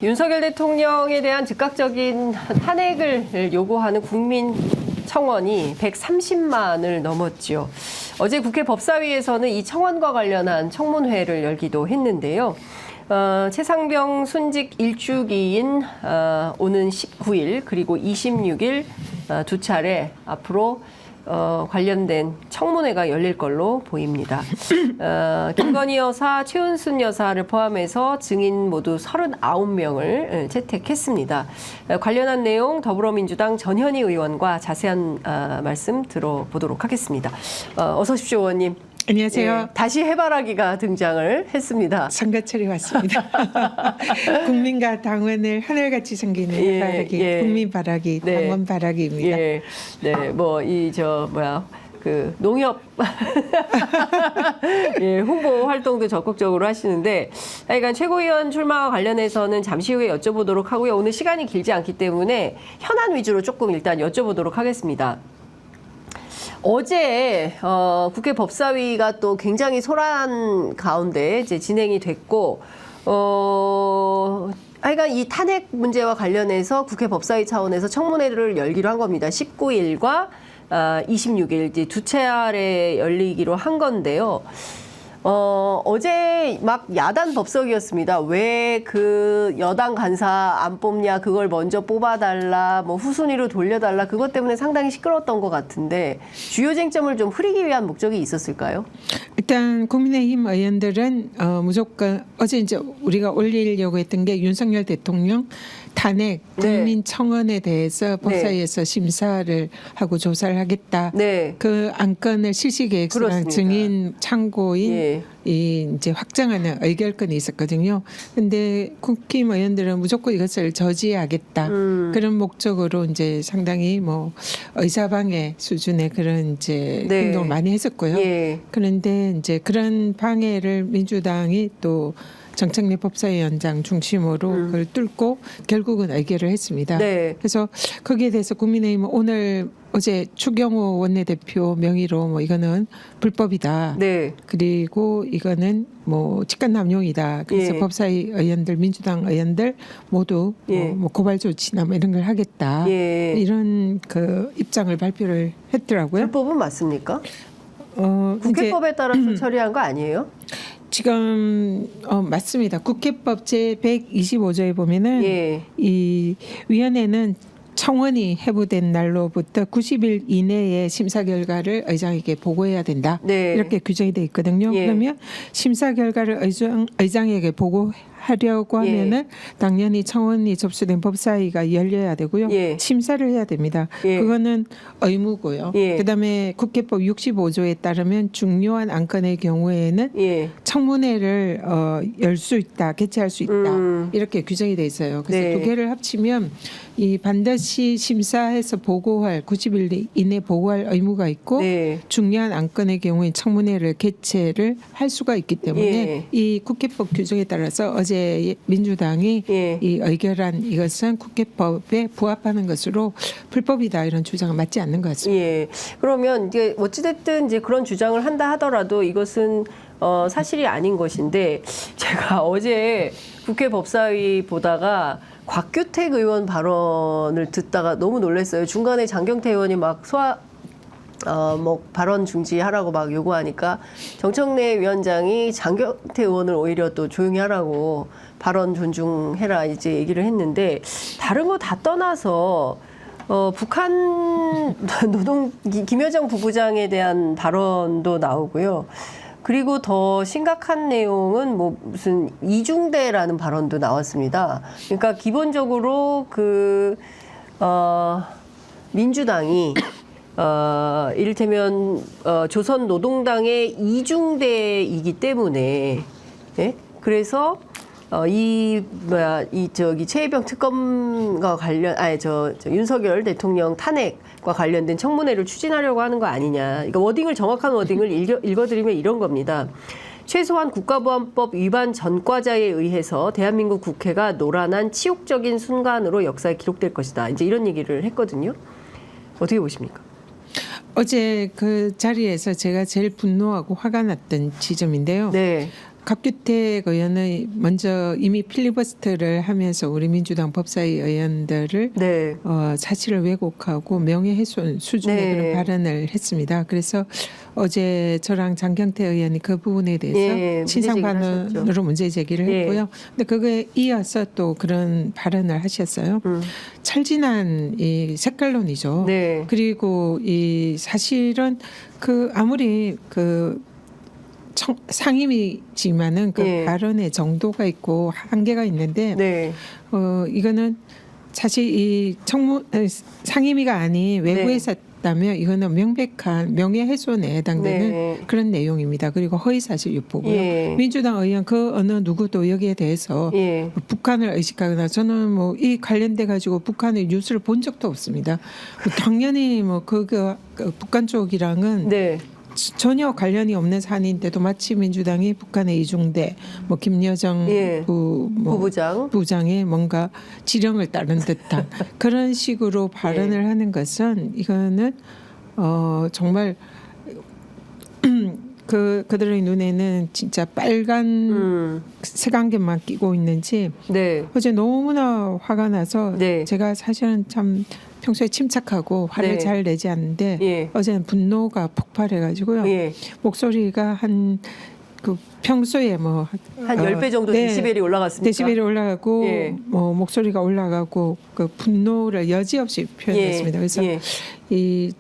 윤석열 대통령에 대한 즉각적인 탄핵을 요구하는 국민 청원이 130만을 넘었지요. 어제 국회 법사위에서는 이 청원과 관련한 청문회를 열기도 했는데요. 최상병 순직 일주기인 오는 19일 그리고 26일 두 차례 앞으로 관련된 청문회가 열릴 걸로 보입니다. 김건희 여사, 최은순 여사를 포함해서 증인 모두 39명을 채택했습니다. 관련한 내용 더불어민주당 전현희 의원과 자세한 말씀 들어보도록 하겠습니다. 어서 오십시오, 의원님. 안녕하세요. 예, 다시 해바라기가 등장을 했습니다. 선거철이 왔습니다. 국민과 당원을 하늘같이 섬기는 해바라기, 국민바라기, 네. 당원바라기입니다. 예, 네, 뭐 농협 예, 홍보 활동도 적극적으로 하시는데, 하여간 최고위원 출마와 관련해서는 잠시 후에 여쭤보도록 하고요. 오늘 시간이 길지 않기 때문에 현안 위주로 조금 일단 여쭤보도록 하겠습니다. 어제 국회 법사위가 또 굉장히 소란 가운데 이제 진행이 됐고, 하여간 이 탄핵 문제와 관련해서 국회 법사위 차원에서 청문회를 열기로 한 겁니다. 19일과 26일 이제 두 차례 열리기로 한 건데요. 어제 막 야단 법석이었습니다. 왜 그 여당 간사 안 뽑냐, 그걸 먼저 뽑아달라, 뭐 후순위로 돌려달라, 그것 때문에 상당히 시끄러웠던 것 같은데 주요 쟁점을 좀 흐리기 위한 목적이 있었을까요? 일단 국민의힘 의원들은 무조건 어제 이제 우리가 올리려고 했던 게 윤석열 대통령 탄핵 국민 청원에 대해서 법사위에서 심사를 하고 조사를 하겠다. 네. 그 안건을 실시계획서랑 증인 참고인 이 이제 확정하는 의결권이 있었거든요. 근데 국힘 의원들은 무조건 이것을 저지하겠다. 그런 목적으로 이제 상당히 뭐 의사방해 수준의 그런 이제 행동을 많이 했었고요. 그런데 이제 그런 방해를 민주당이 또 정청래 법사위원장 중심으로 그걸 뚫고 결국은 의결을 했습니다. 그래서 거기에 대해서 국민의힘은 어제 추경호 원내대표 명의로 뭐 이거는 불법이다. 그리고 이거는 뭐 직권남용이다. 그래서 법사위 의원들, 민주당 의원들 모두 뭐 고발 조치나 뭐 이런 걸 하겠다. 이런 그 입장을 발표를 했더라고요. 불법은 맞습니까? 국회법에 따라서 처리한 거 아니에요? 지금 맞습니다. 국회법 제 125조에 보면은 이 위원회는 청원이 회부된 날로부터 90일 이내에 심사 결과를 의장에게 보고해야 된다. 이렇게 규정이 돼 있거든요. 그러면 심사 결과를 의장에게 보고하려고 하면은 당연히 청원이 접수된 법사위가 열려야 되고요. 심사를 해야 됩니다. 그거는 의무고요. 그다음에 국회법 65조에 따르면 중요한 안건의 경우에는 청문회를 열 수 있다, 개최할 수 있다. 이렇게 규정이 돼 있어요. 그래서 두 개를 합치면 이 반드시 심사해서 보고할 90일 이내 보고할 의무가 있고 중요한 안건의 경우에 청문회를 개최를 할 수가 있기 때문에 이 국회법 규정에 따라서 어제 민주당이 이 의결한 이것은 국회법에 부합하는 것으로 불법이다, 이런 주장은 맞지 않는 것 같습니다. 그러면 이제 어찌됐든 이제 그런 주장을 한다 하더라도 이것은 사실이 아닌 것인데, 제가 어제 국회 법사위 보다가 곽규택 의원 발언을 듣다가 너무 놀랐어요. 중간에 장경태 의원이 막 뭐 발언 중지하라고 막 요구하니까 정청래 위원장이 장경태 의원을 오히려 또 조용히 하라고 발언 존중해라 이제 얘기를 했는데, 다른 거 다 떠나서 북한 김여정 부부장에 대한 발언도 나오고요. 그리고 더 심각한 내용은 뭐 무슨 이중대라는 발언도 나왔습니다. 그러니까 기본적으로 민주당이 이를테면 조선노동당의 이중대이기 때문에, 그래서 최혜병 특검과 윤석열 대통령 탄핵과 관련된 청문회를 추진하려고 하는 거 아니냐. 그러니까 정확한 워딩을 읽어드리면 이런 겁니다. 최소한 국가보안법 위반 전과자에 의해서 대한민국 국회가 노란한 치욕적인 순간으로 역사에 기록될 것이다. 이제 이런 얘기를 했거든요. 어떻게 보십니까? 어제 그 자리에서 제가 제일 분노하고 화가 났던 지점인데요. 곽규택 의원은 먼저 이미 필리버스터를 하면서 우리 민주당 법사위 의원들을 네. 사실을 왜곡하고 명예훼손 수준의 네. 그런 발언을 했습니다. 그래서 어제 저랑 장경태 의원이 그 부분에 대해서 예, 신상 문제 제기를 발언으로 문제 제기를 예. 했고요. 근데 그거에 이어서 또 그런 발언을 하셨어요. 철진한 이 색깔론이죠. 네. 그리고 이 사실은 그 아무리 그 상임이지만은 그 예. 발언의 정도가 있고 한계가 있는데 네. 이거는 사실 이 상임위가 아닌 외부에서 했다면 이거는 명백한 명예훼손에 해당되는 네. 그런 내용입니다. 그리고 허위사실 유포고요. 예. 민주당 의원 그 어느 누구도 여기에 대해서 예. 북한을 의식하거나 저는 뭐 이 관련돼 가지고 북한의 뉴스를 본 적도 없습니다. 당연히 뭐 그 북한 쪽이랑은 네. 전혀 관련이 없는 사안인데도 마치 민주당이 북한의 이중대 뭐 김여정 예. 부부장의 뭔가 지령을 따른 듯한 그런 식으로 발언을 하는 것은 이거는 정말 그들의 눈에는 진짜 빨간 색안경만 끼고 있는지 네. 어제 너무나 화가 나서 네. 제가 사실은 참 평소에 침착하고 화를 네. 잘 내지 않는데 예. 어제는 분노가 폭발해가지고요. 예. 목소리가 한 그 평소에 뭐 한 10배 정도 네. 데시벨이 올라갔습니까? 데시벨이 올라가고 예. 뭐 목소리가 올라가고 그 분노를 여지없이 표현했습니다. 그래서 예. 이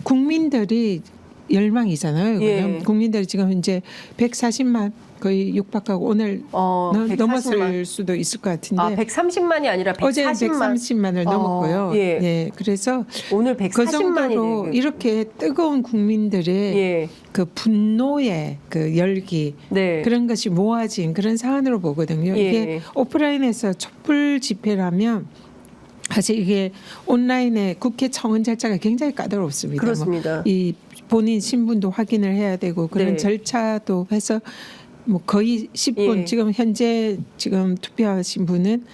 국민들이 열망이잖아요. 예. 그럼 국민들이 지금 이제 140만 거의 육박하고 오늘 140만. 넘었을 수도 있을 것 같은데 130만이 아니라 140만. 어제 130만을 넘었고요. 예. 예. 그래서 오늘 그 140만이 정도로 이렇게 뜨거운 국민들의 예. 그 분노의 그 열기 네. 그런 것이 모아진 그런 사안으로 보거든요. 예. 이게 오프라인에서 촛불 집회라면 사실 이게 온라인의 국회 청원 절차가 굉장히 까다롭습니다. 그렇습니다. 이 본인 신분도 확인을 해야 되고 그런 네. 절차도 해서 뭐 거의 10분 예. 지금 현재 지금 투표하신 분은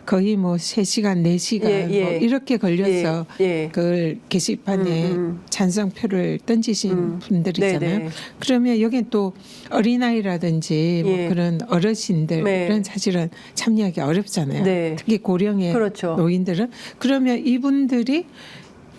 거의 뭐 3시간, 4시간 예, 예. 뭐 이렇게 걸려서 예, 예. 그걸 게시판에 찬성표를 던지신 분들이잖아요. 네네. 그러면 여긴 또 어린아이라든지 뭐 예. 그런 어르신들은 네. 사실은 참여하기 어렵잖아요. 네. 특히 고령의 그렇죠. 노인들은. 그러면 이분들이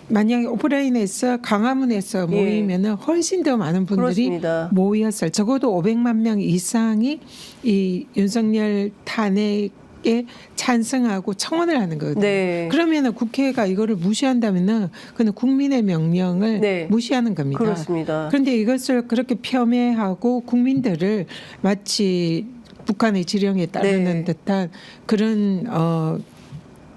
만약에 오프라인에서 강화문에서 예. 모이면은 훨씬 더 많은 분들이 그렇습니다. 모였을 적어도 500만 명 이상이 이 윤석열 탄핵에 찬성하고 청원을 하는 거거든요. 네. 그러면은 국회가 이거를 무시한다면은 그는 국민의 명령을 네. 무시하는 겁니다. 그렇습니다. 그런데 이것을 그렇게 폄훼하고 국민들을 마치 북한의 지령에 따르는 네. 듯한 그런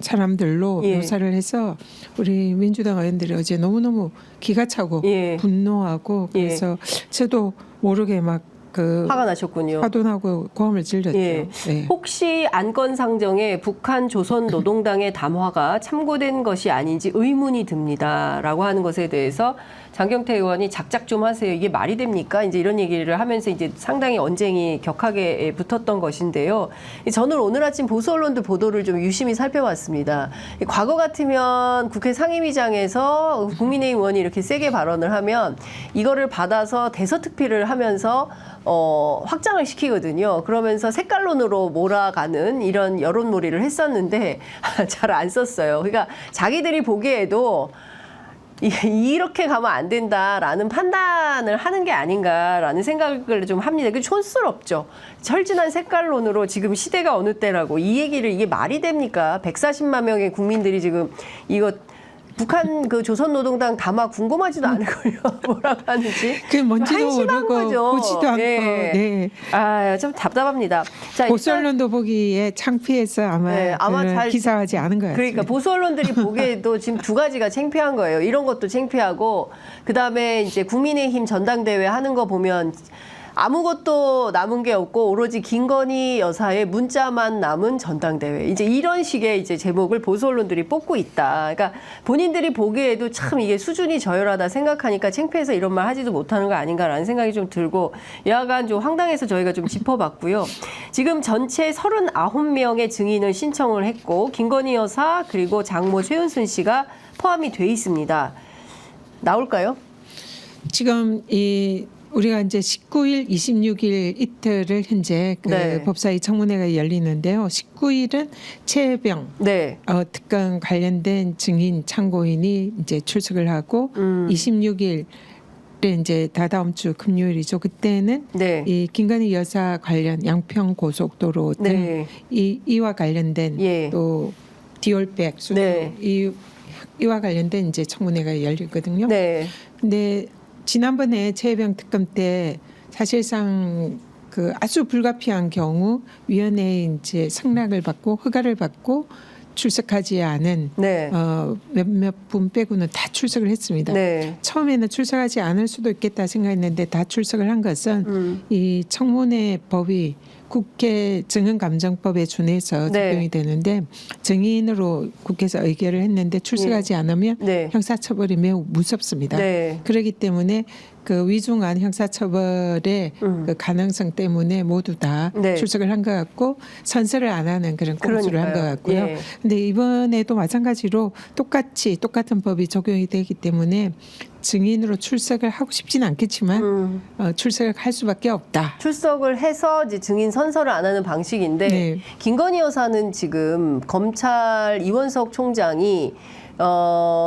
사람들로 예. 묘사를 해서 우리 민주당 의원들이 어제 너무너무 기가 차고 예. 분노하고 예. 그래서 저도 모르게 막 그 화가 나셨군요. 화도 나고 고함을 질렀죠. 예. 네. 혹시 안건 상정에 북한 조선 노동당의 담화가 참고된 것이 아닌지 의문이 듭니다라고 하는 것에 대해서 장경태 의원이 작작 좀 하세요. 이게 말이 됩니까? 이제 이런 얘기를 하면서 이제 상당히 언쟁이 격하게 붙었던 것인데요. 저는 오늘 아침 보수 언론들 보도를 좀 유심히 살펴봤습니다. 과거 같으면 국회 상임위장에서 국민의힘 의원이 이렇게 세게 발언을 하면 이거를 받아서 대서특필을 하면서 확장을 시키거든요. 그러면서 색깔론으로 몰아가는 이런 여론몰이를 했었는데 잘 안 썼어요. 그러니까 자기들이 보기에도 이렇게 가면 안 된다라는 판단을 하는 게 아닌가라는 생각을 좀 합니다. 그 촌스럽죠. 철진한 색깔론으로 지금 시대가 어느 때라고 이 얘기를 이게 말이 됩니까? 140만 명의 국민들이 지금 이거 북한 그 조선노동당 담화 궁금하지도 않을걸요. 뭐라고 하는지. 그게 뭔지도 한심한 모르고 거죠. 보지도 않고. 예. 네. 아, 좀 답답합니다. 자, 보수 일단 언론도 보기에 창피해서 아마, 네, 아마 그걸 잘- 기사하지 않은 것 같습니다. 그러니까 보수 언론들이 보기에도 지금 두 가지가 창피한 거예요. 이런 것도 창피하고 그다음에 이제 국민의힘 전당대회 하는 거 보면 아무것도 남은 게 없고 오로지 김건희 여사의 문자만 남은 전당대회. 이제 이런 식의 이제 제목을 보수 언론들이 뽑고 있다. 그러니까 본인들이 보기에도 참 이게 수준이 저열하다 생각하니까 창피해서 이런 말 하지도 못하는 거 아닌가라는 생각이 좀 들고 여하간 좀 황당해서 저희가 좀 짚어봤고요. 지금 전체 39명의 증인을 신청을 했고 김건희 여사 그리고 장모 최은순 씨가 포함이 돼 있습니다. 나올까요? 지금 이 우리가 이제 19일, 26일 이틀을 현재 그 네. 법사위 청문회가 열리는데요. 19일은 최혜병 네. 특검 관련된 증인 참고인이 이제 출석을 하고 26일 이제 다다음 주 금요일이죠. 그때는 네. 이 김건희 여사 관련 양평 고속도로 등 네. 이와 관련된 예. 또 디올백 수도 네. 이와 관련된 이제 청문회가 열리거든요. 네. 근데 지난번에 최혜병 특검 때 사실상 그 아주 불가피한 경우 위원회에 이제 승낙을 받고 허가를 받고 출석하지 않은 네. 몇몇 분 빼고는 다 출석을 했습니다. 네. 처음에는 출석하지 않을 수도 있겠다 생각했는데 다 출석을 한 것은 이 청문회 법이 국회 증언감정법에 준해서 네. 적용이 되는데 증인으로 국회에서 의결을 했는데 출석하지 않으면 네. 형사처벌이 매우 무섭습니다. 네. 그렇기 때문에 그 위중한 형사처벌의 그 가능성 때문에 모두 다 네. 출석을 한 것 같고 선서를 안 하는 그런 꼼수를 한 것 그러니까요. 같고요. 예. 근데 이번에도 마찬가지로 똑같은 법이 적용이 되기 때문에 증인으로 출석을 하고 싶지는 않겠지만 출석을 할 수밖에 없다. 출석을 해서 이제 증인 선서를 안 하는 방식인데 네. 김건희 여사는 지금 검찰 이원석 총장이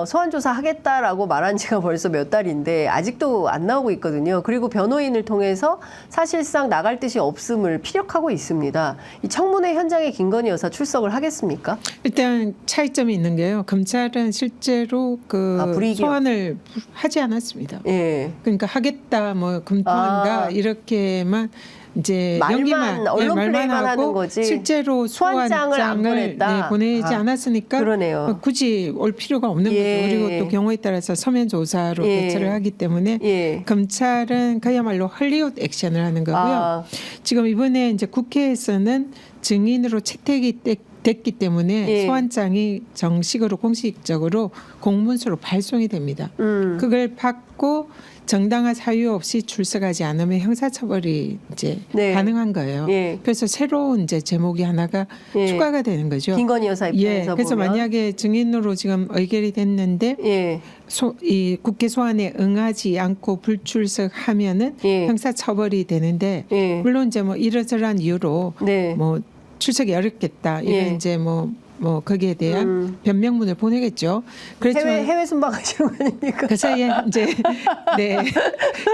소환 조사하겠다라고 말한 지가 벌써 몇 달인데 아직도 안 나오고 있거든요. 그리고 변호인을 통해서 사실상 나갈 뜻이 없음을 피력하고 있습니다. 이 청문회 현장에 김건희 여사 출석을 하겠습니까? 일단 차이점이 있는 게요. 검찰은 실제로 그 불이익이 소환을 하지 않았습니다. 예. 그러니까 하겠다, 뭐 검토한다 이렇게만 이제 말만, 연기만 언론 말만 플레이만 하고 하는 거지. 실제로 소환장을 안 소환장을 보냈다. 보내지 않았으니까 그러네요. 굳이 올 필요가 없는 예. 거죠. 그리고 또 경우에 따라서 서면 조사로 예. 대처를 하기 때문에 예. 검찰은 그야말로 헐리우드 액션을 하는 거고요. 지금 이번에 이제 국회에서는 증인으로 채택이 됐기 때문에 예. 소환장이 정식으로 공식적으로 공문서로 발송이 됩니다. 그걸 받고 정당한 사유 없이 출석하지 않으면 형사처벌이 이제 네. 가능한 거예요. 예. 그래서 새로운 이제 제목이 하나가 예. 추가가 되는 거죠. 김건희 여사 입장에서 예. 그래서 보면 만약에 증인으로 지금 의결이 됐는데 예. 이 국회 소환에 응하지 않고 불출석하면은 예. 형사처벌이 되는데 예. 물론 이제 뭐 이러저러한 이유로 네. 뭐 출석이 어렵겠다 이런 예. 이제 뭐 거기에 대한 변명문을 보내겠죠. 그렇지만 해외 순방하시는 거 아닙니까? 그 사이에 이제 네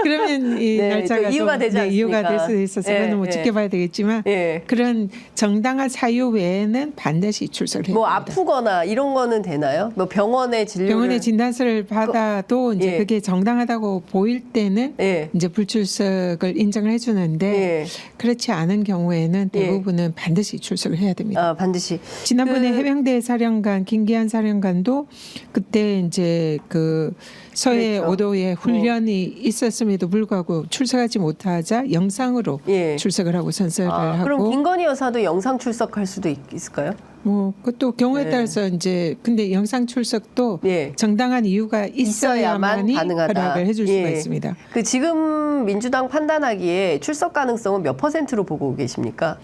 그러면 이 네, 날짜가 또 이유가 되지 이유가 될 않습니까? 수도 있어서 예, 그거는 뭐 예. 지켜봐야 되겠지만 예. 그런 정당한 사유 외에는 반드시 출석을 해야 뭐 됩니다. 아프거나 이런 거는 되나요? 뭐 병원에 진료를 병원에 진단서를 받아도 이제 예. 그게 정당하다고 보일 때는 예. 이제 불출석을 인정을 해주는데 예. 그렇지 않은 경우에는 예. 대부분은 반드시 출석을 해야 됩니다. 반드시 지난번에 해병대 사령관 김기한 사령관도 그때 이제 그 서해 그랬죠. 오도에 훈련이 있었음에도 불구하고 출석하지 못하자 영상으로 예. 출석을 하고 선서를 하고 그럼 김건희 여사도 영상 출석할 수도 있을까요? 뭐 그것도 경우에 네. 따라서 이제 근데 영상 출석도 예. 정당한 이유가 있어야만이 가능하다. 허락을 해줄 수가 예. 있습니다. 그 지금 민주당 판단하기에 출석 가능성은 몇 %로 보고 계십니까?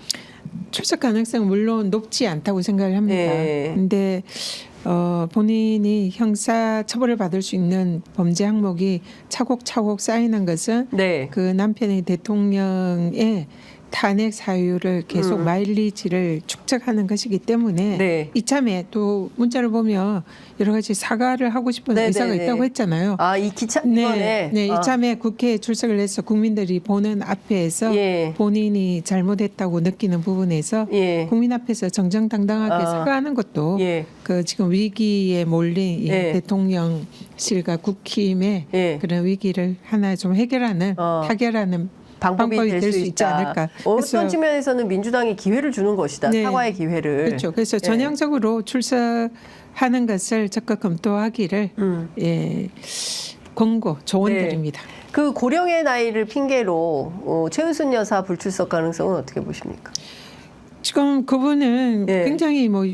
출석 가능성은 물론 높지 않다고 생각을 합니다. 예. 근데 본인이 형사 처벌을 받을 수 있는 범죄 항목이 차곡차곡 쌓이는 것은 네. 그 남편의 대통령의 탄핵 사유를 계속 마일리지를 축적하는 것이기 때문에 네. 이참에 또 문자를 보면 여러 가지 사과를 하고 싶은 네, 의사가 네, 네. 있다고 했잖아요. 이 기차 이번에 네, 이참에 국회에 출석을 해서 국민들이 보는 앞에서 예. 본인이 잘못했다고 느끼는 부분에서 예. 국민 앞에서 정정당당하게 사과하는 것도 예. 그 지금 위기에 몰린 이 예. 대통령실과 국힘의 예. 그런 위기를 하나 좀 해결하는 타결하는 방법이 될 수 있지 있다. 않을까. 어떤 측면에서는 민주당이 기회를 주는 것이다. 네. 사과의 기회를. 그렇죠. 그래서 전향적으로 출석하는 것을 적극 검토하기를 권고 조언드립니다. 그 고령의 나이를 핑계로 최은순 여사 불출석 가능성은 어떻게 보십니까? 지금 그분은 예. 굉장히 뭐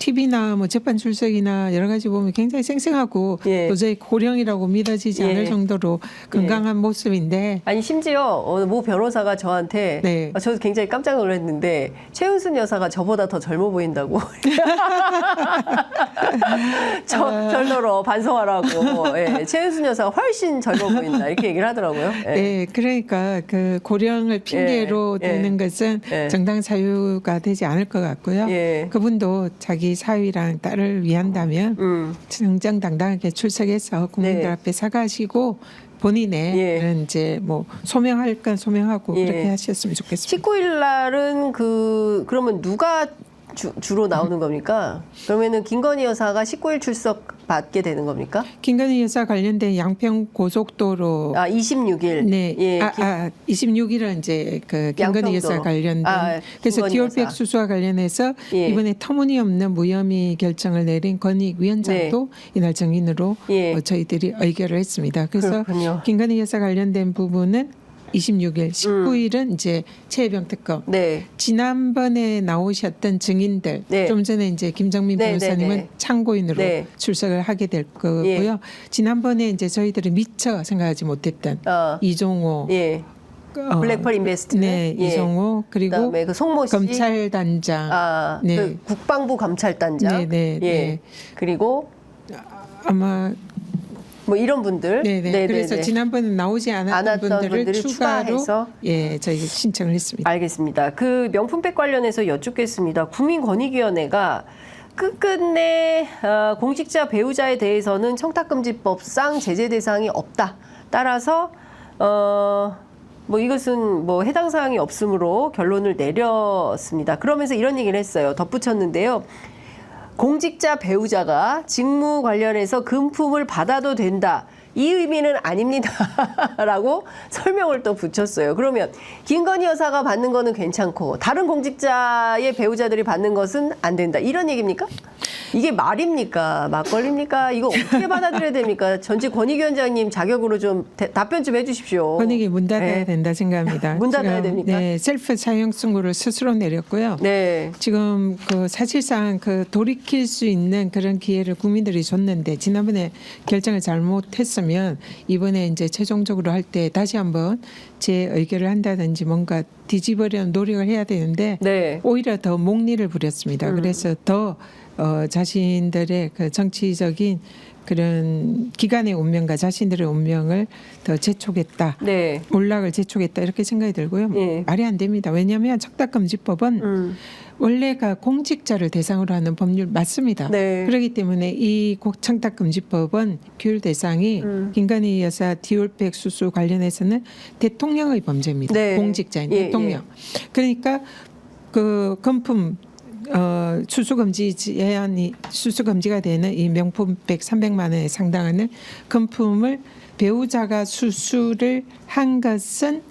TV나 뭐 재판 출석이나 여러 가지 보면 굉장히 쌩쌩하고 예. 도저히 고령이라고 믿어지지 예. 않을 정도로 건강한 모습인데 아니 심지어 모 변호사가 저한테 네. 저도 굉장히 깜짝 놀랐는데 최은순 여사가 저보다 더 젊어 보인다고 절더러 반성하라고 예, 최은순 여사가 훨씬 젊어 보인다 이렇게 얘기를 하더라고요. 예. 네, 그러니까 그 고령을 핑계로 예. 대는 것은 예. 정당 사유가 되지 않을 것 같고요. 예. 그분도 자기 사위랑 딸을 위한다면 정정당당하게 출석해서 국민들 네. 앞에 사과하시고 본인의 예. 그런 이제 뭐 소명할 건 소명하고 예. 그렇게 하셨으면 좋겠습니다. 19일 날은 그러면 누가 주로 나오는 겁니까? 그러면은 김건희 여사가 19일 출석 받게 되는 겁니까? 김건희 여사 관련된 양평 고속도로 26일. 네, 예, 26일은 이제 그 김건희 양평도로. 여사 관련된 그래서 김건희 디올백 여사. 수수와 관련해서 예. 이번에 터무니없는 무혐의 결정을 내린 권익위원장도 이날 정인으로 예. 저희들이 의결을 했습니다. 그래서 그렇군요. 김건희 여사 관련된 부분은 26일, 19일은 이제 최혜병 특검. 네. 지난번에 나오셨던 증인들, 네. 좀 전에 이제 김정민 네, 변호사님은 네, 네. 참고인으로 네. 출석을 하게 될 거고요. 지난번에 이제 저희들이 미처 생각하지 못했던 이종호, 예. 블랙펄 인베스트. 네, 예. 이종호 그리고 그다음에 그 송모 씨. 검찰단장, 네. 그 국방부 감찰단장. 네, 네, 예. 네. 그리고 아마 뭐 이런 분들. 네네. 그래서 지난번에 나오지 않았던 분들을 분들을 추가로 추가해서 저희가 신청을 했습니다. 알겠습니다. 그 명품백 관련해서 여쭙겠습니다. 국민권익위원회가 끝끝내 공직자 배우자에 대해서는 청탁금지법상 제재 대상이 없다. 따라서 뭐 이것은 뭐 해당 사항이 없으므로 결론을 내렸습니다. 그러면서 이런 얘기를 했어요. 덧붙였는데요. 공직자 배우자가 직무 관련해서 금품을 받아도 된다. 이 의미는 아닙니다. 라고 설명을 또 붙였어요. 그러면 김건희 여사가 받는 거는 괜찮고 다른 공직자의 배우자들이 받는 것은 안 된다. 이런 얘기입니까? 이게 말입니까? 막걸리입니까? 이거 어떻게 받아들여야 됩니까? 전직 권익위원장님 자격으로 좀 답변 좀 해주십시오. 권익위 문 닫아야 네. 된다 생각합니다. 문 닫아야 지금, 됩니까? 네, 셀프 사형 선고를 스스로 내렸고요. 네. 지금 그 사실상 그 돌이킬 수 있는 그런 기회를 국민들이 줬는데 지난번에 결정을 잘못했으면 이번에 이제 최종적으로 할 때 다시 한번 재의결을 한다든지 뭔가 뒤집으려는 노력을 해야 되는데 네. 오히려 더 목리를 부렸습니다. 그래서 더 자신들의 그 정치적인 그런 기관의 운명과 자신들의 운명을 더 재촉했다. 네. 몰락을 재촉했다. 이렇게 생각이 들고요. 예. 말이 안 됩니다. 왜냐하면 청탁금지법은 원래가 공직자를 대상으로 하는 법률 맞습니다. 네. 그렇기 때문에 이 청탁금지법은 규율 대상이 김건희 여사 디올백 수수 관련해서는 대통령의 범죄입니다. 네. 공직자인 예, 대통령. 그러니까 그 금품 수수금지 제한이 수수금지가 되는 이 명품백 300만 원에 상당하는 금품을 배우자가 수수를 한 것은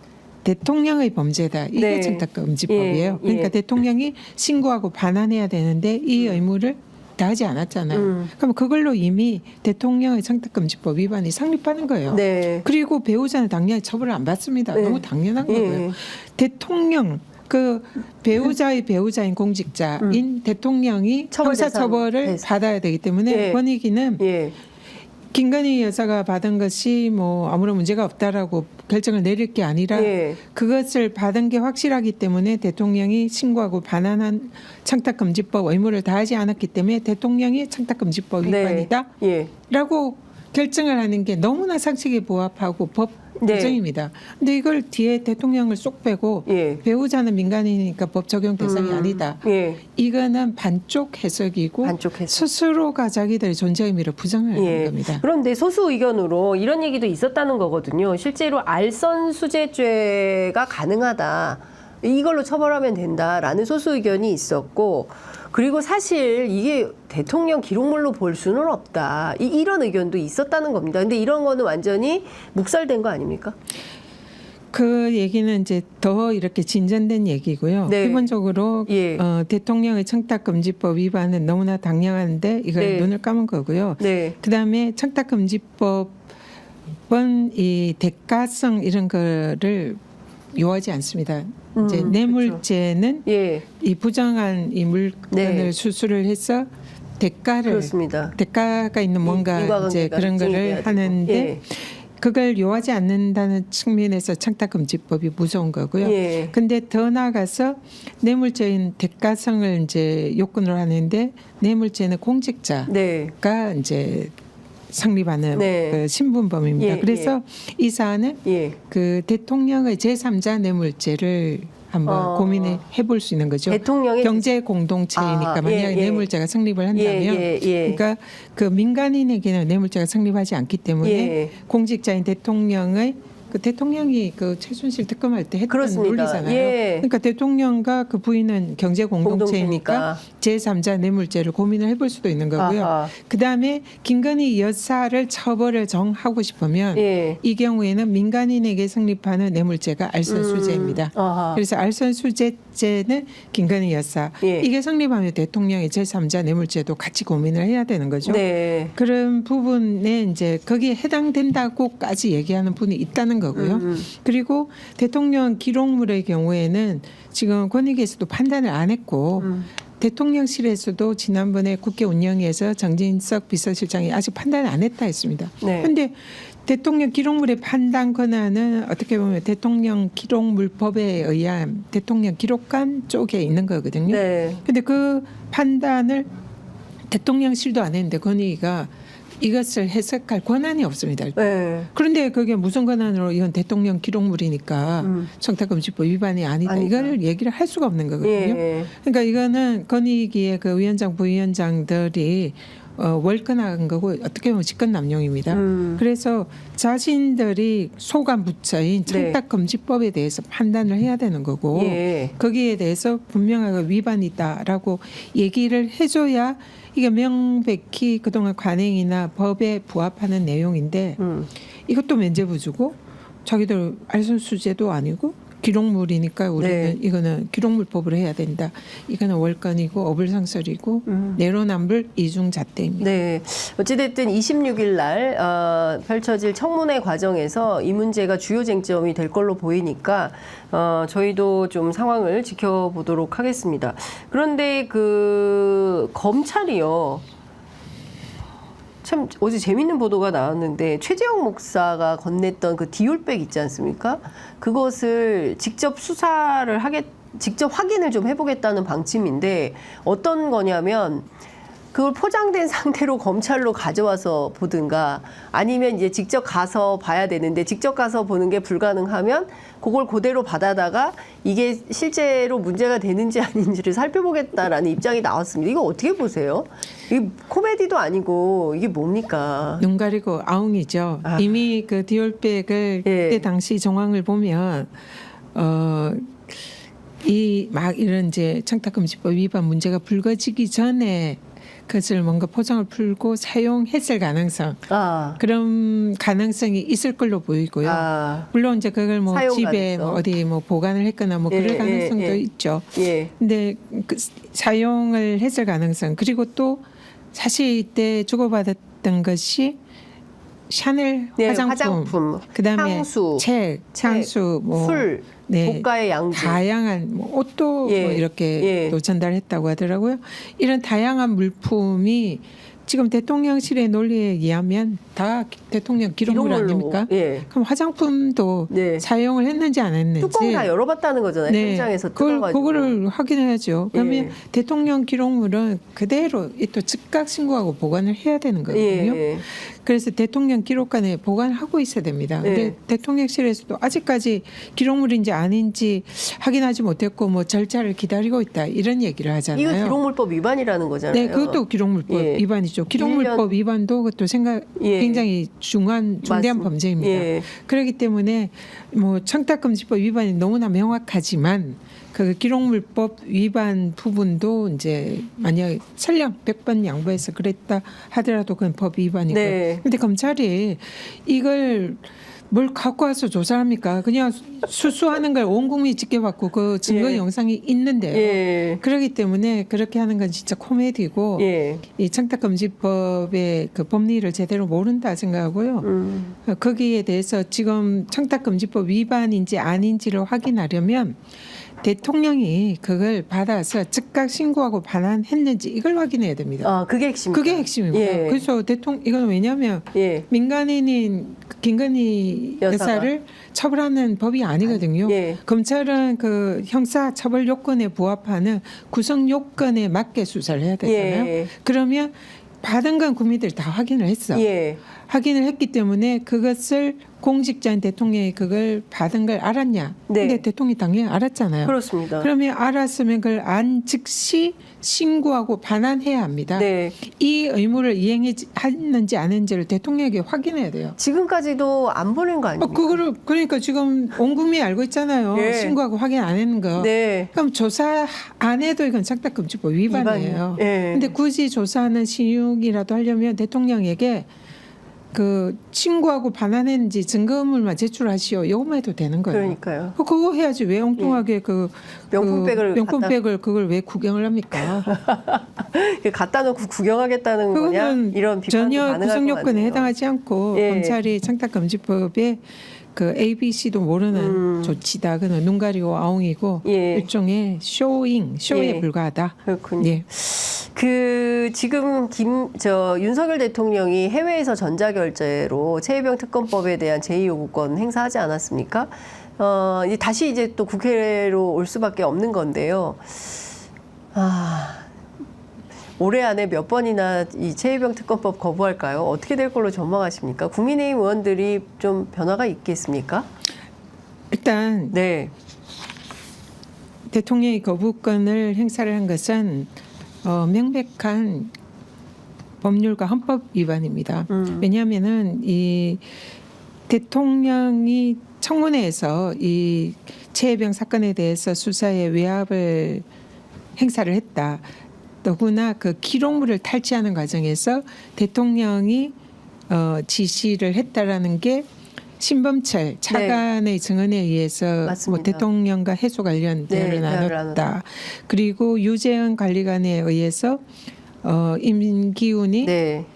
대통령의 범죄다. 이게 네. 청탁금지법이에요. 예, 그러니까 예. 대통령이 신고하고 반환해야 되는데 이 의무를 다하지 않았잖아요. 그럼 그걸로 이미 대통령의 청탁금지법 위반이 성립하는 거예요. 네. 그리고 배우자는 당연히 처벌을 안 받습니다. 네. 너무 당연한 예. 거고요. 대통령 그 배우자의 배우자인 공직자인 대통령이 처벌 형사처벌을 대상. 받아야 되기 때문에 예. 권익위는 예. 김건희 여사가 받은 것이 뭐 아무런 문제가 없다라고 결정을 내릴 게 아니라 예. 그것을 받은 게 확실하기 때문에 대통령이 신고하고 반환한 청탁금지법 의무를 다하지 않았기 때문에 대통령이 청탁금지법 위반이다 예. 라고 결정을 하는 게 너무나 상식에 부합하고 법 네. 규정입니다. 근데 이걸 뒤에 대통령을 쏙 빼고 예. 배우자는 민간인이니까 법 적용 대상이 아니다. 예. 이거는 반쪽 해석이고 반쪽 해석. 스스로가 자기들의 존재 의미를 부정을 하는 예. 겁니다. 그런데 소수 의견으로 이런 얘기도 있었다는 거거든요. 실제로 알선 수재죄가 가능하다. 이걸로 처벌하면 된다라는 소수 의견이 있었고, 그리고 사실 이게 대통령 기록물로 볼 수는 없다. 이런 의견도 있었다는 겁니다. 근데 이런 거는 완전히 묵살된 거 아닙니까? 그 얘기는 이제 더 이렇게 진전된 얘기고요. 네. 기본적으로 예. 대통령의 청탁금지법 위반은 너무나 당연한데 이걸 네. 눈을 감은 거고요. 네. 그다음에 청탁금지법은 이 대가성 이런 거를 요하지 않습니다. 이제 뇌물죄는 예. 이 부정한 이 물건을 네. 수수를 해서 그렇습니다. 대가가 있는 뭔가 이제 인과관계가 그런 거를 입증이 돼야 하는데 되고. 그걸 요하지 않는다는 측면에서 청탁금지법이 무서운 거고요. 예. 근데 더 나아가서 뇌물죄인 대가성을 이제 요건으로 하는데 뇌물죄는 공직자가 네. 이제 성립하는 네. 그 신분범입니다. 예, 그래서 이 사안은 예. 그 대통령의 제3자 뇌물죄를 한번 고민해 볼 수 있는 거죠. 대통령의 경제 공동체이니까 아, 만약에 예, 예. 뇌물죄가 성립을 한다면 예. 그러니까 그 민간인에게는 뇌물죄가 성립하지 않기 때문에 예. 공직자인 대통령의 그 대통령이 그 최순실 특검할 때 했던 그렇습니다. 논리잖아요. 예. 그러니까 대통령과 그 부인은 경제 공동체이니까 제3자 뇌물죄를 고민을 해볼 수도 있는 거고요. 아하. 그다음에 김건희 여사를 처벌을 정하고 싶으면 예. 이 경우에는 민간인에게 성립하는 뇌물죄가 알선수재입니다. 아하. 그래서 알선수재죄는 김건희 여사 예. 이게 성립하면 대통령의 제3자 뇌물죄도 같이 고민을 해야 되는 거죠. 네. 그런 부분에 이제 거기에 해당된다고까지 얘기하는 분이 있다는 거고요. 그리고 대통령 기록물의 경우에는 지금 권익위에서도 판단을 안 했고 대통령실에서도 지난번에 국회 운영위에서 정진석 비서실장이 아직 판단을 안 했다 했습니다. 그런데 네. 대통령 기록물의 판단 권한은 어떻게 보면 대통령 기록물법에 의한 대통령 기록관 쪽에 있는 거거든요. 네. 근데 그 판단을 대통령실도 안 했는데 권익위가 이것을 해석할 권한이 없습니다. 네. 그런데 그게 무슨 권한으로 이건 대통령 기록물이니까 청탁금지법 위반이 아니다. 이걸 얘기를 할 수가 없는 거거든요. 예. 그러니까 이거는 권익위의 그 위원장 부위원장들이 월권한 거고 어떻게 보면 직권남용입니다. 그래서 자신들이 소관 부처인 청탁금지법에 대해서 판단을 해야 되는 거고 예. 거기에 대해서 분명하게 위반이다라고 얘기를 해줘야 이게 명백히 그동안 관행이나 법에 부합하는 내용인데 이것도 면죄부주고 자기들 알선수재도 아니고 기록물이니까 우리는 네. 이거는 기록물법으로 해야 된다. 이거는 월권이고 어불상설이고 내로남불 이중잣대입니다. 네. 어찌됐든 26일 날 펼쳐질 청문회 과정에서 이 문제가 주요 쟁점이 될 걸로 보이니까 저희도 좀 상황을 지켜보도록 하겠습니다. 그런데 그 검찰이요. 참 어제 재밌는 보도가 나왔는데 최재형 목사가 건넸던 그 디올백 있지 않습니까? 그것을 직접 직접 확인을 좀 해보겠다는 방침인데 어떤 거냐면 그걸 포장된 상태로 검찰로 가져와서 보든가 아니면 이제 직접 가서 봐야 되는데 직접 가서 보는 게 불가능하면 그걸 그대로 받아다가 이게 실제로 문제가 되는지 아닌지를 살펴보겠다라는 입장이 나왔습니다. 이거 어떻게 보세요? 이게 코미디도 아니고 이게 뭡니까? 눈 가리고 아웅이죠. 이미 그 디올백을 그때 당시 정황을 보면 이 막 이런 이제 청탁금지법 위반 문제가 불거지기 전에 그것을 뭔가 포장을 풀고 사용했을 가능성 그런 가능성이 있을 걸로 보이고요. 물론 이제 그걸 뭐 집에 뭐 어디 뭐 보관을 했거나 뭐 그럴 가능성도 있죠. 근데 그 사용을 했을 가능성 그리고 또 사실 이때 주고받았던 것이 샤넬 화장품 그다음에 향수, 책, 향수, 뭐 술, 고가의 양주, 다양한 뭐 옷도 뭐 이렇게 또 전달했다고 하더라고요. 이런 다양한 물품이 지금 대통령실의 논리에 의하면 다 대통령 기록물 아닙니까? 그럼 화장품도 사용을 했는지 안 했는지 뚜껑 다 열어봤다는 거잖아요. 현장에서 뜯어가지고. 그거를 확인해야죠. 그러면 대통령 기록물은 그대로 또 즉각 신고하고 보관을 해야 되는 거거든요. 그래서 대통령 기록관에 보관하고 있어야 됩니다. 근데 대통령실에서도 아직까지 기록물인지 아닌지 확인하지 못했고 뭐 절차를 기다리고 있다 이런 얘기를 하잖아요. 이거 기록물법 위반이라는 거잖아요. 네, 그것도 기록물법 위반이죠. 기록물법 위반도 그것도 굉장히 중대한 범죄입니다. 그렇기 때문에 뭐 청탁금지법 위반이 너무나 명확하지만 그 기록물법 위반 부분도 이제 만약 설령 100번 양보해서 그랬다 하더라도 그건 법 위반이고. 근데 검찰이 이걸 뭘 갖고 와서 조사합니까? 그냥 수수하는 걸 온 국민이 지켜봤고 그 증거 예. 영상이 있는데요. 예. 그렇기 때문에 그렇게 하는 건 진짜 코미디고 예. 이 청탁금지법의 그 법리를 제대로 모른다 생각하고요. 거기에 대해서 지금 청탁금지법 위반인지 아닌지를 확인하려면 대통령이 그걸 받아서 즉각 신고하고 반환했는지 이걸 확인해야 됩니다. 아, 그게 핵심. 그게 핵심입니다. 예. 그래서 이건 왜냐하면 예. 민간인인 김건희 여사가. 여사를 처벌하는 법이 아니거든요. 예. 검찰은 그 형사 처벌 요건에 부합하는 구성 요건에 맞게 수사를 해야 되잖아요. 예. 그러면 받은 건 국민들이 다 확인을 했어. 예. 확인을 했기 때문에 그것을 공직자인 대통령이 그걸 받은 걸 알았냐? 네. 근데 대통령이 당연히 알았잖아요. 그렇습니다. 그러면 알았으면 그걸 안 즉시 신고하고 반환해야 합니다. 네. 이 의무를 이행했는지 안 했는지를 대통령에게 확인해야 돼요. 지금까지도 안 보낸 거 아닙니까? 그거를 그러니까 지금 온 국민이 알고 있잖아요. 예. 신고하고 확인 안 했는 거. 네. 그럼 조사 안 해도 이건 청탁금지법 위반이에요. 예. 근데 굳이 조사하는 신용이라도 하려면 대통령에게 그 신고하고 반환했는지 증거물만 제출하시오. 이것만 해도 되는 거예요. 그러니까요. 그거 해야지 왜 엉뚱하게 명품백을 명품백을 그걸 왜 구경을 합니까? 갖다 놓고 구경하겠다는 거냐? 그거는 이런 비판도 전혀 가능할 구성 것 요건에 같네요. 해당하지 않고 예. 검찰이 청탁금지법에 그 ABC도 모르는 조치다. 그는 눈 가리고 아웅이고 예. 일종의 쇼에 예. 불과하다. 그렇군요. 예. 그 지금 윤석열 대통령이 해외에서 전자결제로 최혜병 특검법에 대한 제2요구권 행사하지 않았습니까? 다시 이제 또 국회로 올 수밖에 없는 건데요. 올해 안에 몇 번이나 이 최혜병 특검법 거부할까요? 어떻게 될 걸로 전망하십니까? 국민의힘 의원들이 좀 변화가 있겠습니까? 일단 네. 대통령이 거부권을 행사를 한 것은 명백한 법률과 헌법 위반입니다. 왜냐하면은 이 대통령이 청문회에서 이 최혜병 사건에 대해서 수사에 외압을 행사를 했다. 더구나 그 기록물을 탈취하는 과정에서 대통령이 지시를 했다라는 게 신범철 차관의 증언에 의해서 맞습니다. 대통령과 해소 관련 대화를 나눴다. 그리고 유재현 관리관에 의해서 임기훈이 네.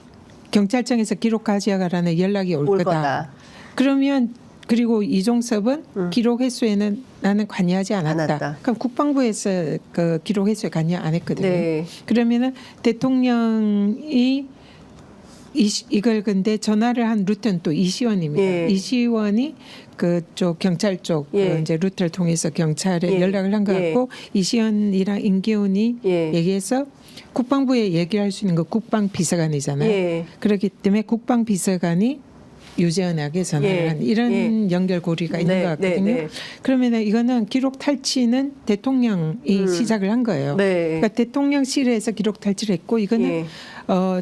경찰청에서 기록 가져가라는 연락이 올 거다. 그러면 그리고 이종섭은 기록 회수에는 나는 관여하지 않았다. 그럼 국방부에서 그 기록 회수에 관여 안 했거든요. 네. 그러면은 대통령이 이걸 근데 전화를 한 루트는 또 이시원입니다. 예. 이시원이 그쪽 경찰 쪽 예. 그 이제 루트를 통해서 경찰에 예. 연락을 한 것 예. 같고 이시원이랑 임기훈이 예. 얘기해서 국방부에 얘기할 수 있는 거 국방비서관이잖아요. 예. 그렇기 때문에 국방비서관이 유재현에게 전화를 예. 한 이런 연결고리가 있는 것 같거든요. 네. 그러면 이거는 기록 탈취는 대통령이 시작을 한 거예요. 네. 그러니까 대통령실에서 기록 탈취를 했고 이거는 예.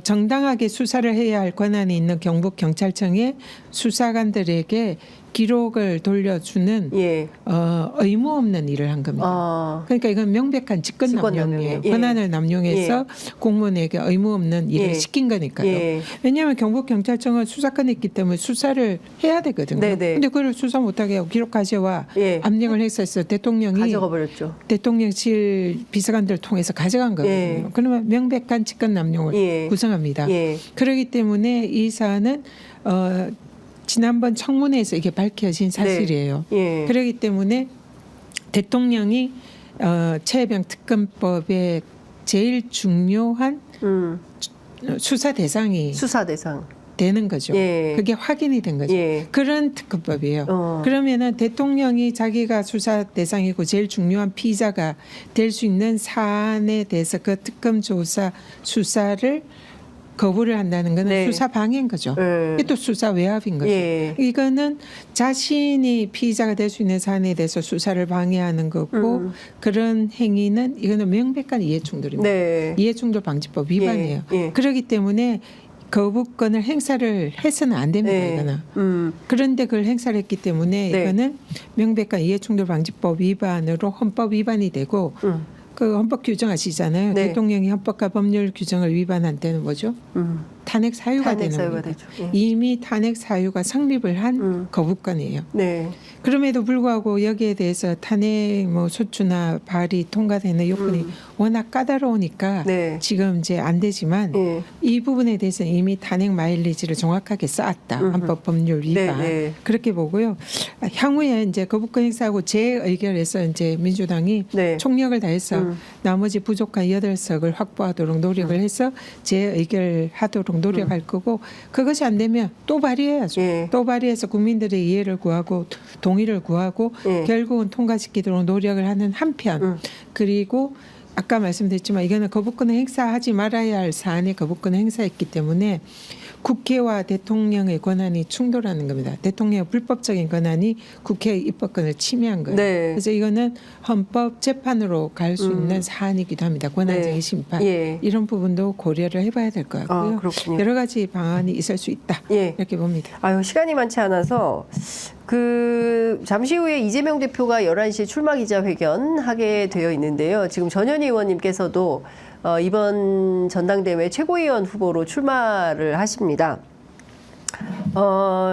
정당하게 수사를 해야 할 권한이 있는 경북 경찰청의 수사관들에게 기록을 돌려주는 예. 의무 없는 일을 한 겁니다. 그러니까 이건 명백한 직권남용이에요. 예. 권한을 남용해서 공무원에게 의무 없는 일을 예. 시킨 거니까요. 예. 왜냐하면 경북 경찰청은 수사권이 있기 때문에 수사를 해야 되거든요. 네네. 근데 그걸 수사 못하게 하고 기록 가져와 예. 압력을 했었어. 대통령이 가져가 버렸죠. 대통령실 비서관들을 통해서 가져간 거거든요. 예. 그러면 명백한 직권남용을 예. 구성합니다. 예. 그렇기 때문에 이 사안은 지난번 청문회에서 이게 밝혀진 사실이에요. 예. 그렇기 때문에 대통령이 최혜병 특검법의 제일 중요한 수사 대상이 수사 대상 되는 거죠. 예. 그게 확인이 된 거죠. 예. 그런 특검법이에요. 그러면은 대통령이 자기가 수사 대상이고 제일 중요한 피의자가 될 수 있는 사안에 대해서 그 특검 조사 수사를 거부를 한다는 것은 네. 수사 방해인 거죠. 이게 또 수사 외압인 거죠. 예. 이거는 자신이 피의자가 될 수 있는 사안에 대해서 수사를 방해하는 거고 그런 행위는 이거는 명백한 이해충돌입니다. 네. 이해충돌 방지법 위반이에요. 예. 그렇기 때문에 거부권을 행사를 해서는 안 됩니다. 네. 이거는. 그런데 그걸 행사를 했기 때문에 네. 이거는 명백한 이해충돌 방지법 위반으로 헌법 위반이 되고 그 헌법 규정 아시잖아요. 네. 대통령이 헌법과 법률 규정을 위반한 때는 뭐죠? 탄핵 사유가 되는 겁니다. 되죠. 예. 이미 탄핵 사유가 성립을 한 거부권이에요. 네. 그럼에도 불구하고 여기에 대해서 탄핵 뭐 소추나 발의 통과되는 요건이 워낙 까다로우니까 네. 지금 이제 안 되지만 예. 이 부분에 대해서는 이미 탄핵 마일리지를 정확하게 쌓았다. 헌법 법률 위반. 네. 그렇게 보고요. 향후에 이제 거부권 행사하고 재의결해서 이제 민주당이 네. 총력을 다해서 나머지 부족한 8석을 확보하도록 노력을 해서 재의결하도록 노력할 거고 그것이 안 되면 또 발의해야죠. 예. 또 발의해서 국민들의 이해를 구하고 동의를 구하고 예. 결국은 통과시키도록 노력을 하는 한편 그리고 아까 말씀드렸지만 이거는 거부권을 행사하지 말아야 할 사안의 거부권을 행사했기 때문에 국회와 대통령의 권한이 충돌하는 겁니다. 대통령의 불법적인 권한이 국회의 입법권을 침해한 거예요. 네. 그래서 이거는 헌법 재판으로 갈 수 있는 사안이기도 합니다. 권한쟁의 네. 심판 예. 이런 부분도 고려를 해봐야 될 것 같고요. 그렇군요. 여러 가지 방안이 있을 수 있다. 예. 이렇게 봅니다. 아유, 시간이 많지 않아서 잠시 후에 이재명 대표가 11시에 출마 기자회견 하게 되어 있는데요. 지금 전현희 의원님께서도 이번 전당대회 최고위원 후보로 출마를 하십니다.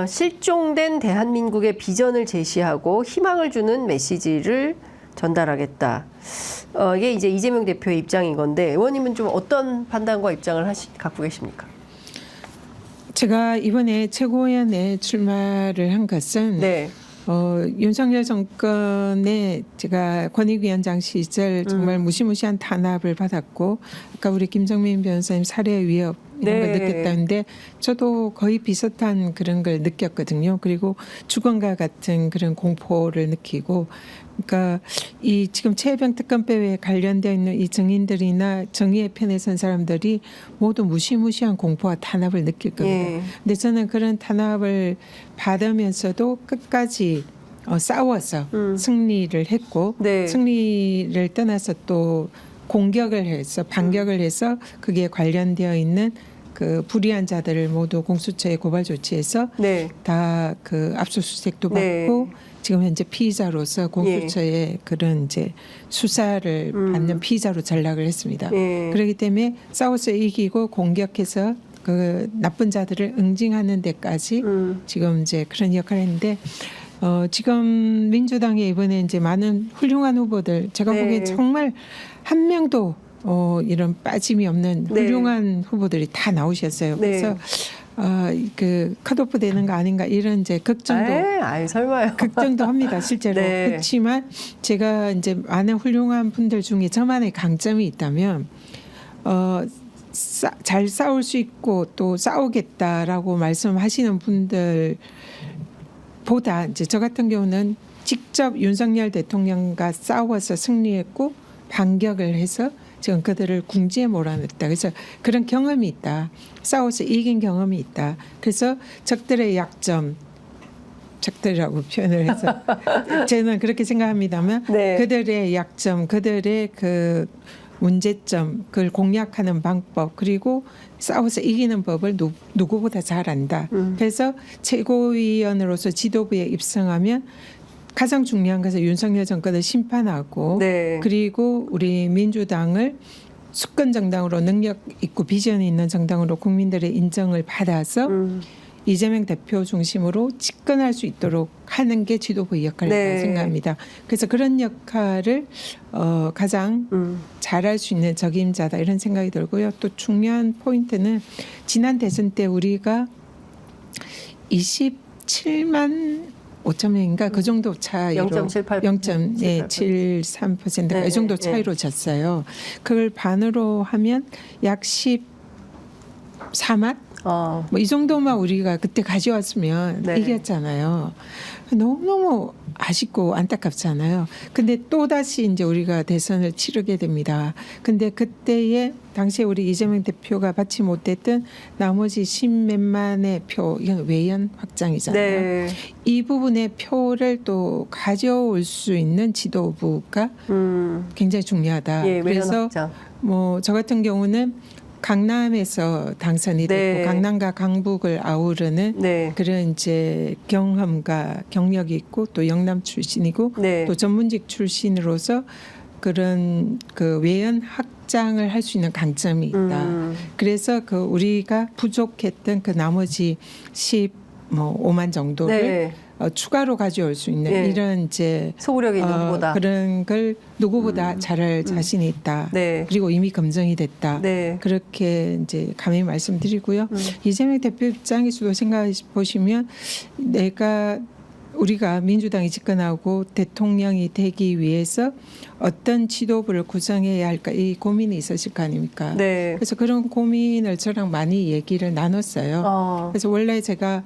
실종된 대한민국의 비전을 제시하고 희망을 주는 메시지를 전달하겠다. 이게 이제 이재명 대표의 입장인 건데 의원님은 좀 어떤 판단과 입장을 갖고 계십니까? 제가 이번에 최고위원회 출마를 한 것은 네. 윤석열 정권에 제가 권익위원장 시절 정말 무시무시한 탄압을 받았고 아까 우리 김정민 변호사님 살해 위협 이런 걸 느꼈다는데 저도 거의 비슷한 그런 걸 느꼈거든요. 그리고 죽음과 같은 그런 공포를 느끼고 그러니까 이 지금 최혜병 특검법에 관련되어 있는 이 증인들이나 정의의 편에 선 사람들이 모두 무시무시한 공포와 탄압을 느낄 겁니다. 예. 근데 저는 그런 탄압을 받으면서도 끝까지 싸워서 승리를 했고 네. 승리를 떠나서 또 공격을 해서 반격을 해서 그게 관련되어 있는 그 불의한 자들을 모두 공수처에 고발 조치해서 네. 다 그 압수수색도 네. 받고 지금 현재 피의자로서 공수처에 그런 이제 수사를 받는 피의자로 전락을 했습니다. 예. 그렇기 때문에 싸워서 이기고 공격해서 그 나쁜 자들을 응징하는 데까지 지금 이제 그런 역할을 했는데 지금 민주당에 이번에 이제 많은 훌륭한 후보들 제가 네. 보기엔 정말 한 명도 이런 빠짐이 없는 네. 훌륭한 후보들이 다 나오셨어요. 네. 그래서 그 컷오프 되는 거 아닌가 이런 이제 걱정도 아이 설마요. 걱정도 합니다 실제로. 네. 그렇지만 제가 이제 많은 훌륭한 분들 중에 저만의 강점이 있다면 잘 싸울 수 있고 또 싸우겠다라고 말씀하시는 분들보다 이제 저 같은 경우는 직접 윤석열 대통령과 싸워서 승리했고 반격을 해서 지금 그들을 궁지에 몰아넣었다. 그래서 그런 경험이 있다. 싸워서 이긴 경험이 있다. 그래서 적들의 약점, 적들이라고 표현을 해서 저는 그렇게 생각합니다만 네. 그들의 약점, 그들의 그 문제점, 그걸 공략하는 방법 그리고 싸워서 이기는 법을 누구보다 잘 안다. 그래서 최고위원으로서 지도부에 입성하면 가장 중요한 것은 윤석열 정권을 심판하고 네. 그리고 우리 민주당을 수권 정당으로 능력 있고 비전이 있는 정당으로 국민들의 인정을 받아서 이재명 대표 중심으로 집권할 수 있도록 하는 게 지도부의 역할이라고 네. 생각합니다. 그래서 그런 역할을 가장 잘할 수 있는 적임자다 이런 생각이 들고요. 또 중요한 포인트는 지난 대선 때 우리가 27만 5천 명인가 그 정도 차이로 0.73%가 이 정도 차이로 졌어요. 그걸 반으로 하면 약 14만 뭐 이 정도만 우리가 그때 가져왔으면 네. 이겼잖아요. 너무너무 아쉽고 안타깝잖아요. 근데 또다시 이제 우리가 대선을 치르게 됩니다. 근데 그때에 당시에 우리 이재명 대표가 받지 못했던 나머지 10몇만의 표, 이건 외연 확장이잖아요. 네. 이 부분의 표를 또 가져올 수 있는 지도부가 굉장히 중요하다. 예, 그래서 뭐 저 같은 경우는 강남에서 당선이 됐고 네. 강남과 강북을 아우르는 네. 그런 이제 경험과 경력이 있고 또 영남 출신이고 네. 또 전문직 출신으로서 그런 그 외연 확장을 할 수 있는 강점이 있다. 그래서 그 우리가 부족했던 그 나머지 15만 정도를 네. 추가로 가져올 수 있는 네. 이런 이제 소구력이 누구보다 그런 걸 누구보다 잘할 자신이 있다. 네. 그리고 이미 검증이 됐다. 네. 그렇게 이제 감히 말씀드리고요. 이재명 대표 입장에서도 생각해 보시면 우리가 민주당이 집권하고 대통령이 되기 위해서 어떤 지도부를 구성해야 할까 이 고민이 있으실 거 아닙니까? 네. 그래서 그런 고민을 저랑 많이 얘기를 나눴어요. 그래서 원래 제가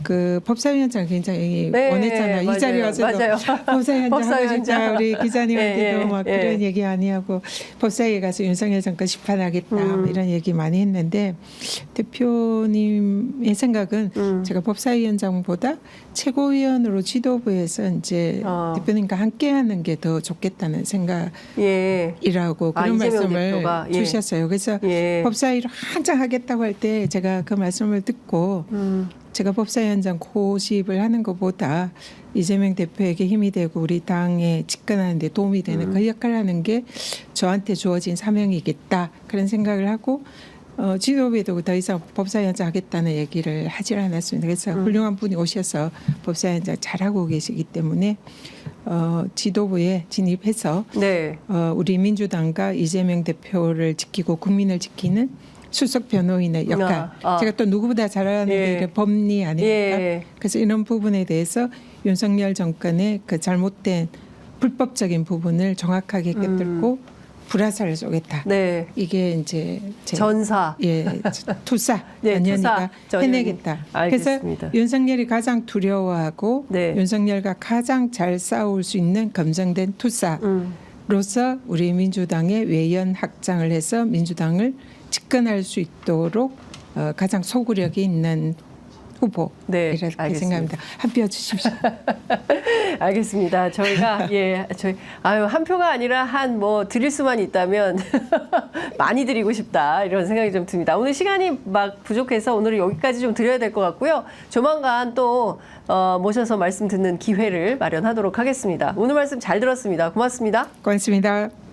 그 법사위원장 굉장히 네, 원했잖아요. 맞아요. 이 자리 와서도 맞아요. 법사위원장 하고 싶다. 우리 기자님한테도 예, 막 예. 그런 얘기 많이 하고 법사위에 가서 윤석열 정권 심판하겠다 뭐 이런 얘기 많이 했는데 대표님의 생각은 제가 법사위원장보다 최고위원으로 지도부에서 이제 대표님과 함께하는 게 더 좋겠다는 생각이라고 그런 이재명 말씀을 대표가, 주셨어요. 그래서 법사위로 한장 하겠다고 할 때 제가 그 말씀을 듣고 제가 법사위원장 고집을 하는 것보다 이재명 대표에게 힘이 되고 우리 당에 집권하는 데 도움이 되는 그 역할을 하는 게 저한테 주어진 사명이겠다 그런 생각을 하고 지도부에도 더 이상 법사위원장 하겠다는 얘기를 하질 않았습니다. 그래서 훌륭한 분이 오셔서 법사위원장 잘하고 계시기 때문에 지도부에 진입해서 네. 우리 민주당과 이재명 대표를 지키고 국민을 지키는 수석 변호인의 역할. 제가 또 누구보다 잘하는 게 법리 아닙니까? 그래서 이런 부분에 대해서 윤석열 정권의 그 잘못된 불법적인 부분을 정확하게 꿰뚫고 불화살을 쏘겠다. 네. 이게 이제 전사. 투사. 네, 전현희가 투사. 해내겠다. 알겠습니다. 그래서 윤석열이 가장 두려워하고 윤석열과 가장 잘 싸울 수 있는 검증된 투사로서 우리 민주당의 외연 확장을 해서 민주당을 집권할 수 있도록 가장 소구력이 있는 후보 이렇게 생각합니다. 한 표 주십시오. 알겠습니다. 저희가 한 표가 아니라 드릴 수만 있다면 많이 드리고 싶다 이런 생각이 좀 듭니다. 오늘 시간이 막 부족해서 오늘은 여기까지 좀 드려야 될 것 같고요. 조만간 또 모셔서 말씀 듣는 기회를 마련하도록 하겠습니다. 오늘 말씀 잘 들었습니다. 고맙습니다. 고맙습니다.